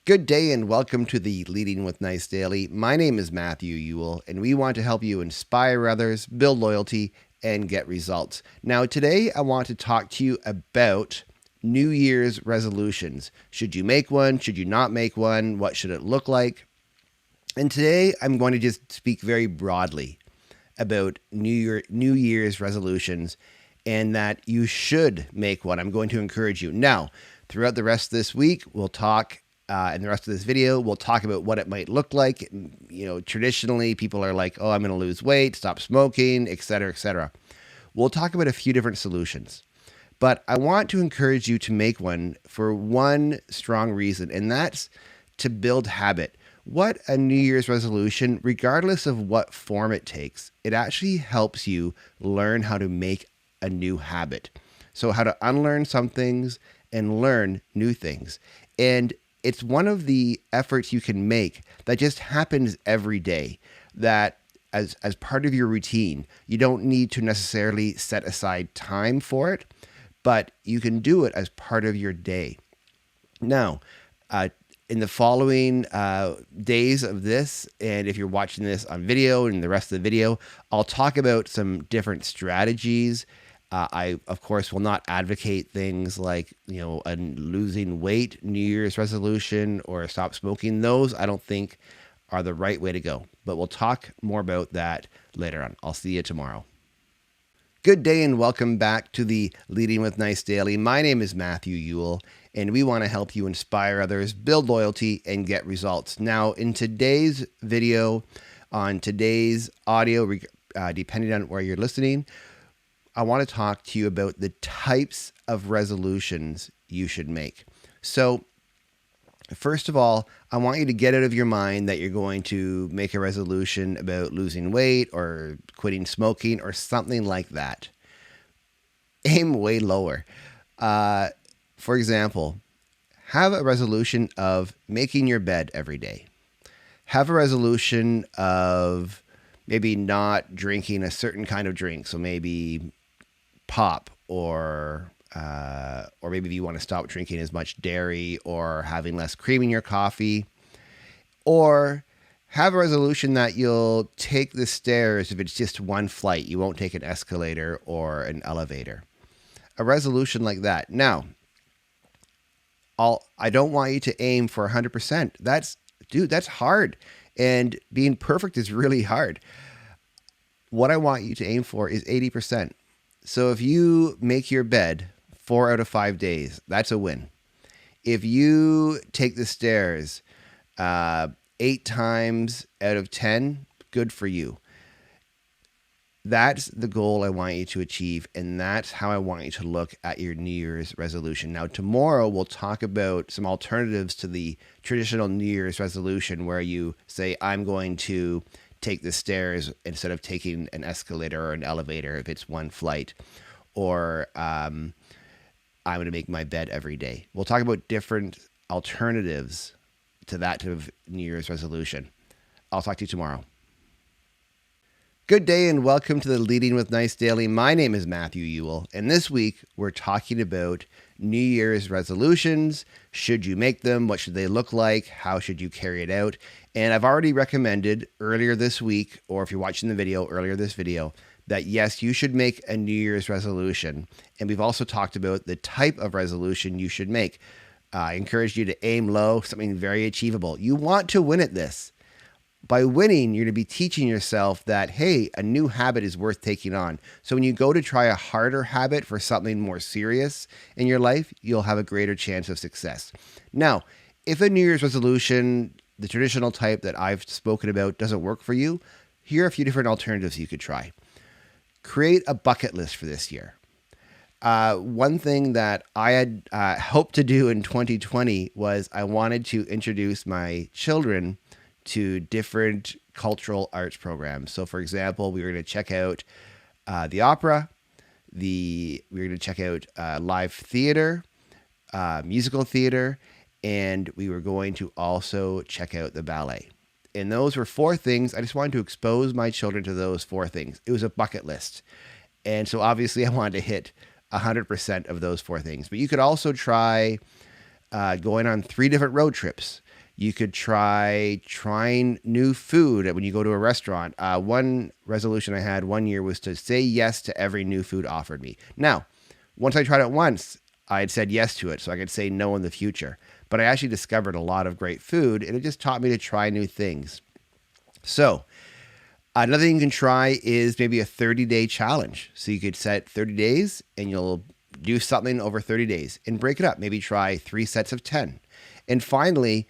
Good day and welcome to the Leading with Nice Daily. My name is Matthew Ewell, and we want to help you inspire others, build loyalty, and get results. Now, today I want to talk to you about New Year's resolutions. Should you make one? Should you not make one? What should it look like? And today I'm going to just speak very broadly about New Year's resolutions and that you should make one. I'm going to encourage you. Now, throughout the rest of this week, we'll talk in the rest of this video, we'll talk about what it might look like. Traditionally, people are like, oh, I'm going to lose weight, stop smoking, etc., etc. We'll talk about a few different solutions. But I want to encourage you to make one for one strong reason, and that's to build habit. What a New Year's resolution, regardless of what form it takes, it actually helps you learn how to make a new habit. So how to unlearn some things and learn new things. And it's one of the efforts you can make that just happens every day, that as part of your routine, you don't need to necessarily set aside time for it, but you can do it as part of your day. Now, in the following days of this, and if you're watching this on video and the rest of the video, I'll talk about some different strategies. I, of course, will not advocate things like, a losing weight New Year's resolution or stop smoking. Those I don't think are the right way to go, but we'll talk more about that later on. I'll see you tomorrow. Good day and welcome back to the Leading with Nice Daily. My name is Matthew Ewell, and we want to help you inspire others, build loyalty, and get results. Now, in today's video, on today's audio, depending on where you're listening, I want to talk to you about the types of resolutions you should make. So, first of all, I want you to get out of your mind that you're going to make a resolution about losing weight or quitting smoking or something like that. Aim way lower. For example, have a resolution of making your bed every day. Have a resolution of maybe not drinking a certain kind of drink. So maybe pop, or maybe if you want to stop drinking as much dairy or having less cream in your coffee. Or have a resolution that you'll take the stairs if it's just one flight. You won't take an escalator or an elevator. A resolution like that. Now, I don't want you to aim for 100%. That's hard. And being perfect is really hard. What I want you to aim for is 80%. So if you make your bed 4 out of 5 days, that's a win. If you take the stairs 8 times out of 10, good for you. That's the goal I want you to achieve, and that's how I want you to look at your New Year's resolution. Now, tomorrow we'll talk about some alternatives to the traditional New Year's resolution where you say, I'm going to take the stairs instead of taking an escalator or an elevator if it's one flight, or I'm going to make my bed every day. We'll talk about different alternatives to that type of New Year's resolution. I'll talk to you tomorrow. Good day and welcome to the Leading with Nice Daily. My name is Matthew Ewell, and this week we're talking about New Year's resolutions. Should you make them? What should they look like? How should you carry it out? And I've already recommended earlier this week, or if you're watching the video earlier this video, that yes, you should make a New Year's resolution. And we've also talked about the type of resolution you should make. I encourage you to aim low, something very achievable. You want to win at this. By winning, you're going to be teaching yourself that, hey, a new habit is worth taking on. So when you go to try a harder habit for something more serious in your life, you'll have a greater chance of success. Now, if a New Year's resolution, the traditional type that I've spoken about, doesn't work for you, here are a few different alternatives you could try. Create a bucket list for this year. One thing that I had hoped to do in 2020 was I wanted to introduce my children to different cultural arts programs. So, for example, we were going to check out the opera, we were going to check out live theater, musical theater, and we were going to also check out the ballet. And those were 4 things. I just wanted to expose my children to those 4 things. It was a bucket list. And so obviously I wanted to hit 100% of those 4 things. But you could also try going on 3 different road trips. You could try trying new food when you go to a restaurant. One resolution I had one year was to say yes to every new food offered me. Now, once I tried it once, I had said yes to it so I could say no in the future. But I actually discovered a lot of great food, and it just taught me to try new things. So another thing you can try is maybe a 30-day challenge. So you could set 30 days and you'll do something over 30 days and break it up. Maybe try 3 sets of 10. And finally,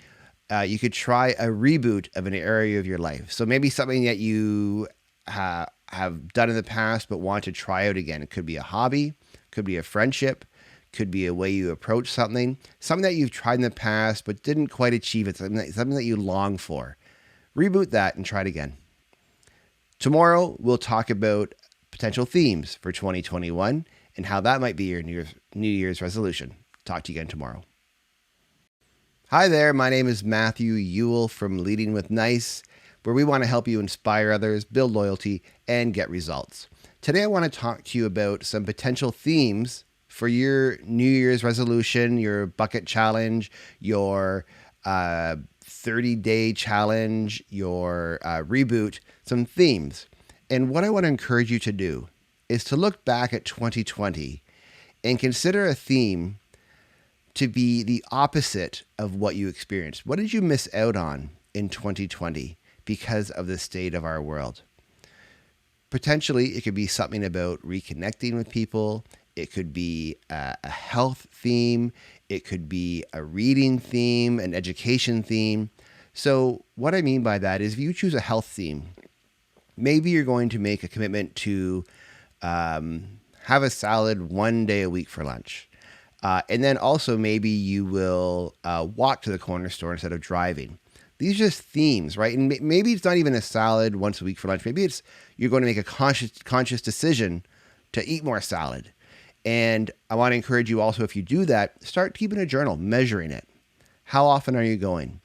you could try a reboot of an area of your life. So maybe something that you have done in the past but want to try out again. It could be a hobby, could be a friendship, could be a way you approach something that you've tried in the past but didn't quite achieve it, something that you long for. Reboot that and try it again. Tomorrow, we'll talk about potential themes for 2021 and how that might be your New Year's resolution. Talk to you again tomorrow. Hi there, my name is Matthew Ewell from Leading with Nice, where we want to help you inspire others, build loyalty, and get results. Today, I want to talk to you about some potential themes for your New Year's resolution, your bucket challenge, your 30-day challenge, your reboot, some themes. And what I want to encourage you to do is to look back at 2020 and consider a theme to be the opposite of what you experienced. What did you miss out on in 2020 because of the state of our world? Potentially, it could be something about reconnecting with people. It could be a health theme. It could be a reading theme, an education theme. So what I mean by that is if you choose a health theme, maybe you're going to make a commitment to have a salad 1 day a week for lunch. And then also maybe you will walk to the corner store instead of driving. These are just themes, right? And maybe it's not even a salad once a week for lunch. Maybe it's you're going to make a conscious decision to eat more salad. And I want to encourage you also, if you do that, start keeping a journal, measuring it. How often are you going?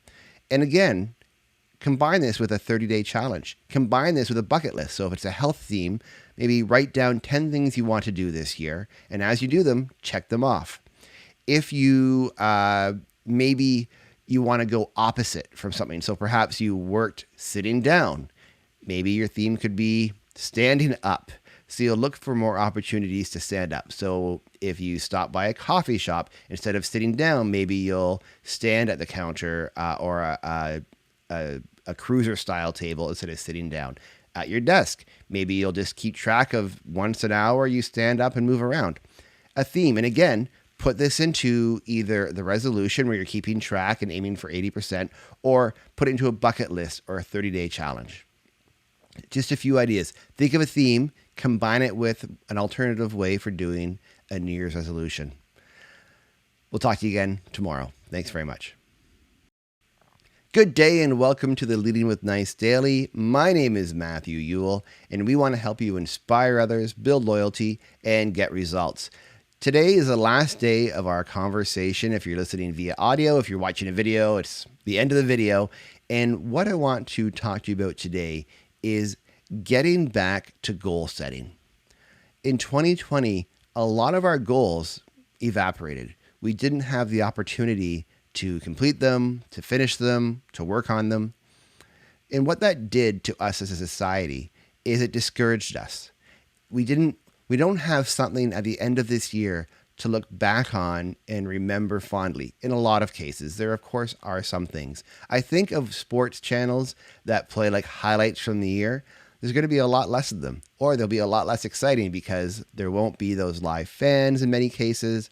And again, combine this with a 30-day challenge. Combine this with a bucket list. So if it's a health theme, maybe write down 10 things you want to do this year. And as you do them, check them off. If you maybe you want to go opposite from something. So perhaps you worked sitting down. Maybe your theme could be standing up. So you'll look for more opportunities to stand up. So if you stop by a coffee shop, instead of sitting down, maybe you'll stand at the counter or a cruiser style table instead of sitting down. At your desk, maybe you'll just keep track of once an hour you stand up and move around. A theme. And again, put this into either the resolution where you're keeping track and aiming for 80%, or put it into a bucket list or a 30-day challenge. Just a few ideas. Think of a theme, combine it with an alternative way for doing a New Year's resolution. We'll talk to you again tomorrow. Thanks very much. Good day and welcome to the Leading with Nice Daily. My name is Matthew Ewell, and we want to help you inspire others, build loyalty, and get results. Today is the last day of our conversation. If you're listening via audio, if you're watching a video, it's the end of the video. And what I want to talk to you about today is getting back to goal setting. In 2020, a lot of our goals evaporated. We didn't have the opportunity to complete them, to finish them, to work on them. And what that did to us as a society is it discouraged us. We don't have something at the end of this year to look back on and remember fondly. In a lot of cases, there of course are some things. I think of sports channels that play like highlights from the year. There's going to be a lot less of them, or they'll be a lot less exciting because there won't be those live fans in many cases,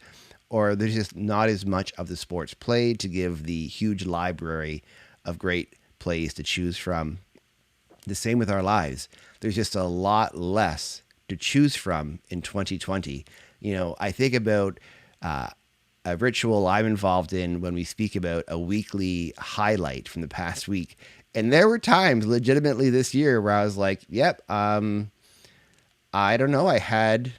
or there's just not as much of the sports played to give the huge library of great plays to choose from. The same with our lives. There's just a lot less to choose from in 2020. You know, I think about a ritual I'm involved in when we speak about a weekly highlight from the past week. And there were times legitimately this year where I was like, yep, I don't know. I had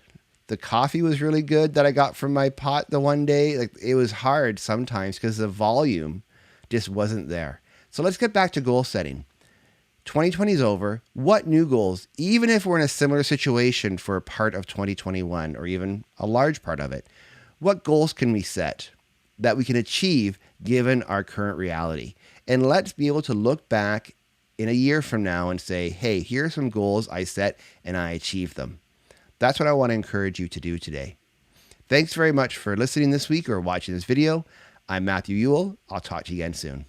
the coffee was really good that I got from my pot the one day. Like it was hard sometimes because the volume just wasn't there. So let's get back to goal setting. 2020 is over. What new goals, even if we're in a similar situation for a part of 2021 or even a large part of it, what goals can we set that we can achieve given our current reality. And let's be able to look back in a year from now and say, hey, here are some goals I set and I achieved them. That's what I want to encourage you to do today. Thanks very much for listening this week or watching this video. I'm Matthew Ewell. I'll talk to you again soon.